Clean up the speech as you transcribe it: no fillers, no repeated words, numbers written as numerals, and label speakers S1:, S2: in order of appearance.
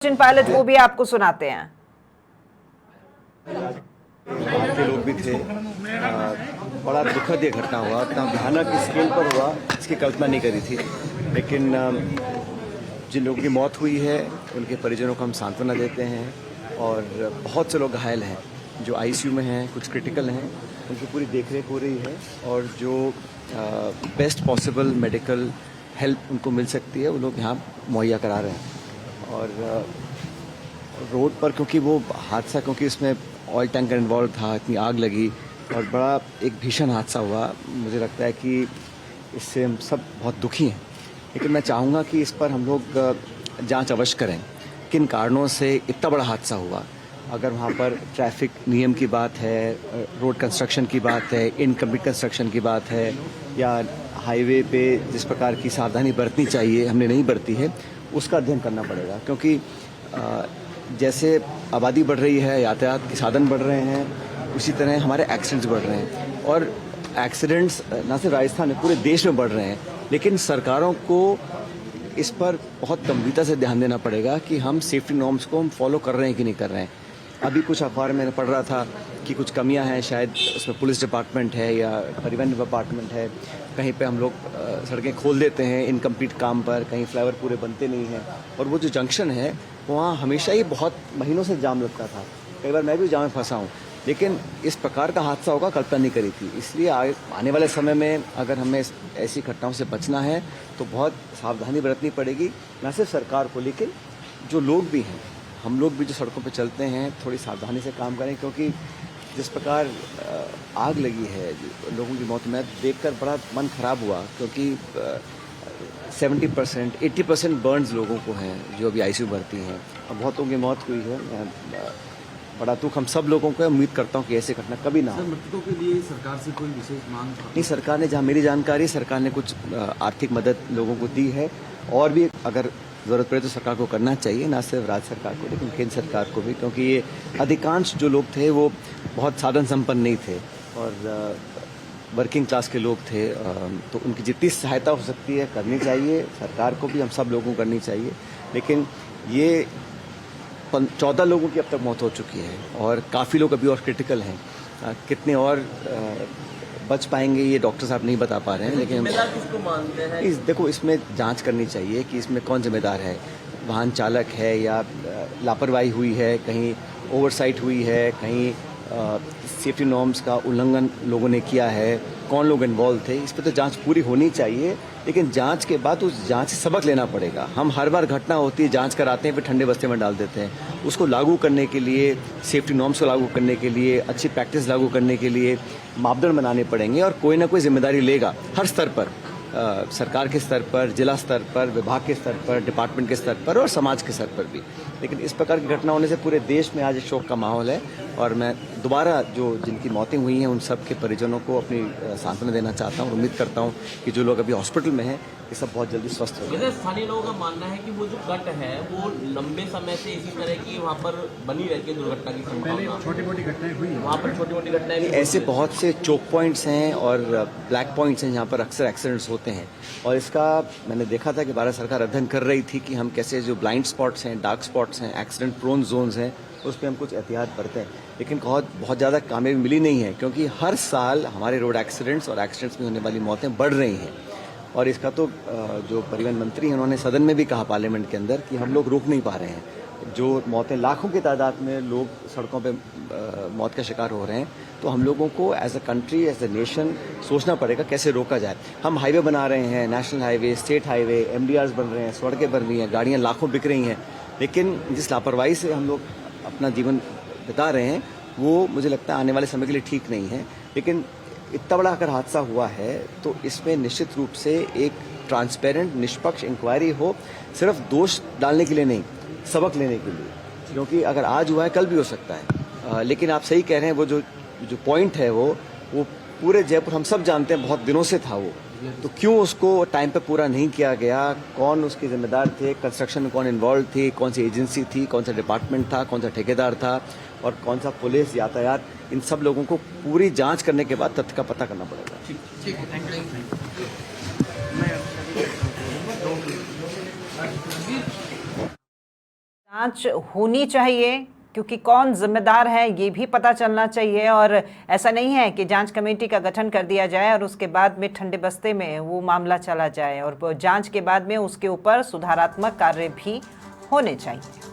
S1: Pilot वो भी आपको सुनाते हैं।
S2: बाहर के लोग भी थे। बड़ा दुखद ये घटना हुआ, इतना भयानक स्केल पर हुआ इसकी कल्पना नहीं करी थी। लेकिन जिन लोगों की मौत हुई है उनके परिजनों को हम सांत्वना देते हैं और बहुत से लोग घायल हैं जो आईसीयू में हैं, कुछ क्रिटिकल हैं, उनकी पूरी देखरेख हो रही है और जो बेस्ट पॉसिबल मेडिकल हेल्प उनको मिल सकती है वो लोग यहाँ मुहैया करा रहे हैं। और रोड पर क्योंकि वो हादसा, क्योंकि इसमें ऑयल टैंकर इन्वॉल्व था, इतनी आग लगी और बड़ा एक भीषण हादसा हुआ, मुझे लगता है कि इससे हम सब बहुत दुखी हैं। लेकिन मैं चाहूँगा कि इस पर हम लोग जांच अवश्य करें, किन कारणों से इतना बड़ा हादसा हुआ। अगर वहाँ पर ट्रैफिक नियम की बात है, रोड कंस्ट्रक्शन की बात है, इनकम्प्लीट कंस्ट्रक्शन की बात है, या हाईवे पे जिस प्रकार की सावधानी बरतनी चाहिए हमने नहीं बरती है, उसका अध्ययन करना पड़ेगा। क्योंकि जैसे आबादी बढ़ रही है, यातायात के साधन बढ़ रहे हैं, उसी तरह हमारे एक्सीडेंट्स बढ़ रहे हैं और एक्सीडेंट्स न सिर्फ राजस्थान में पूरे देश में बढ़ रहे हैं। लेकिन सरकारों को इस पर बहुत गंभीरता से ध्यान देना पड़ेगा कि हम सेफ्टी नॉर्म्स को हम फॉलो कर रहे हैं कि नहीं कर रहे हैं। अभी कुछ अखबार में पढ़ रहा था कि कुछ कमियां हैं, शायद उसमें पुलिस डिपार्टमेंट है या परिवहन डिपार्टमेंट है, कहीं पे हम लोग सड़कें खोल देते हैं इनकम्प्लीट काम पर, कहीं फ्लाईओवर पूरे बनते नहीं हैं और वो जो जंक्शन है वहाँ हमेशा ही बहुत महीनों से जाम लगता था। कई बार मैं भी जाम में फंसा हूँ, लेकिन इस प्रकार का हादसा होगा कल्पना नहीं करी थी। इसलिए आने वाले समय में अगर हमें ऐसी घटनाओं से बचना है तो बहुत सावधानी बरतनी पड़ेगी, न सिर्फ सरकार को लेकिन जो लोग भी हैं, हम लोग भी जो सड़कों पर चलते हैं थोड़ी सावधानी से काम करें। क्योंकि जिस प्रकार आग लगी है, लोगों की मौत, मैं देखकर बड़ा मन खराब हुआ। क्योंकि 70% 80% बर्न्स लोगों को हैं जो अभी आईसीयू भर्ती हैं और बहुतों की मौत हुई है। बड़ा दुख हम सब लोगों को है। उम्मीद करता हूँ कि ऐसी घटना कभी ना हो।
S3: मृतकों के लिए सरकार से कोई विशेष मांग
S2: नहीं, सरकार ने, जहाँ मेरी जानकारी, सरकार ने कुछ आर्थिक मदद लोगों को दी है और भी अगर ज़रूरत पड़े तो सरकार को करना चाहिए, ना सिर्फ राज्य सरकार को लेकिन केंद्र सरकार को भी। क्योंकि ये अधिकांश जो लोग थे वो बहुत साधन संपन्न नहीं थे और वर्किंग क्लास के लोग थे, तो उनकी जितनी सहायता हो सकती है करनी चाहिए, सरकार को भी, हम सब लोगों को करनी चाहिए। लेकिन ये 14 लोगों की अब तक मौत हो चुकी है और काफ़ी लोग अभी और क्रिटिकल हैं। कितने और बच पाएंगे ये डॉक्टर साहब नहीं बता पा रहे हैं। लेकिन
S3: किसको मानते हैं?
S2: देखो, इसमें जांच करनी चाहिए कि इसमें कौन जिम्मेदार है। वाहन चालक है या लापरवाही हुई है, कहीं ओवरसाइट हुई है, कहीं सेफ्टी नॉर्म्स का उल्लंघन लोगों ने किया है, कौन लोग इन्वॉल्व थे, इस पर तो जांच पूरी होनी चाहिए। लेकिन जांच के बाद उस जांच से सबक लेना पड़ेगा। हम हर बार घटना होती है, जांच कराते हैं, फिर ठंडे बस्ते में डाल देते हैं। उसको लागू करने के लिए, सेफ्टी नॉर्म्स को लागू करने के लिए, अच्छी प्रैक्टिस लागू करने के लिए मापदंड बनाने पड़ेंगे और कोई ना कोई जिम्मेदारी लेगा हर स्तर पर, सरकार के स्तर पर, जिला स्तर पर, विभाग के स्तर पर, डिपार्टमेंट के स्तर पर और समाज के स्तर पर भी। लेकिन इस प्रकार की घटना होने से पूरे देश में आज एक शोक का माहौल है और मैं दोबारा जो जिनकी मौतें हुई हैं उन सब के परिजनों को अपनी सांत्वना देना चाहता हूँ। उम्मीद करता हूँ कि जो लोग अभी हॉस्पिटल में हैं ये सब बहुत जल्दी स्वस्थ हो जाए।
S4: स्थानीय लोगों का मानना है कि वो जो कट है वो लंबे समय से इसी तरह की वहाँ पर बनी रहती है, दुर्घटना की संभावना।
S3: छोटी मोटी घटनाएं हुई हैं
S4: वहाँ पर छोटी मोटी घटनाएं
S2: ऐसे बहुत से चोक पॉइंट्स हैं और ब्लैक पॉइंट्स हैं जहाँ पर अक्सर एक्सीडेंट्स होते हैं और इसका मैंने देखा था कि भारत सरकार अध्ययन कर रही थी कि हम कैसे जो ब्लाइंड स्पॉट्स हैं, डार्क स्पॉट्स हैं, एक्सीडेंट प्रोन जोन्स हैं, उस पर हम कुछ एहतियात बरतें। लेकिन बहुत ज़्यादा कामयाबी मिली नहीं है क्योंकि हर साल हमारे रोड एक्सीडेंट्स और एक्सीडेंट्स में होने वाली मौतें बढ़ रही हैं। और इसका तो जो परिवहन मंत्री हैं उन्होंने सदन में भी कहा पार्लियामेंट के अंदर कि हम लोग रोक नहीं पा रहे हैं। जो मौतें, लाखों की तादाद में लोग सड़कों पे मौत का शिकार हो रहे हैं, तो हम लोगों को as a country, as a nation सोचना पड़ेगा कैसे रोका जाए। हम हाईवे बना रहे हैं, national highway, state highway, MDRs बन रहे हैं, सड़कें बन रही हैं, गाड़ियाँ लाखों बिक रही हैं, लेकिन जिस लापरवाही से हम लोग अपना जीवन बिता रहे हैं वो मुझे लगता है आने वाले समय के लिए ठीक नहीं है। लेकिन इतना बड़ा अगर हादसा हुआ है तो इसमें निश्चित रूप से एक ट्रांसपेरेंट, निष्पक्ष इंक्वायरी हो, सिर्फ दोष डालने के लिए नहीं, सबक लेने के लिए। क्योंकि अगर आज हुआ है कल भी हो सकता है। लेकिन आप सही कह रहे हैं, वो जो पॉइंट है वो पूरे जयपुर हम सब जानते हैं बहुत दिनों से था वो, तो क्यों उसको टाइम पे पूरा नहीं किया गया, कौन उसके जिम्मेदार थे, कंस्ट्रक्शन में कौन इन्वॉल्व थी, कौन सी एजेंसी थी, कौन सा डिपार्टमेंट था, कौन सा ठेकेदार था और कौन सा पुलिस, यातायात, इन सब लोगों को पूरी जांच करने के बाद तथ्य का पता करना पड़ेगा।
S3: ठीक है, थैंक यू।
S1: जांच होनी चाहिए, क्योंकि कौन जिम्मेदार है ये भी पता चलना चाहिए। और ऐसा नहीं है कि जांच कमेटी का गठन कर दिया जाए और उसके बाद में ठंडे बस्ते में वो मामला चला जाए, और जांच के बाद में उसके ऊपर सुधारात्मक कार्य भी होने चाहिए।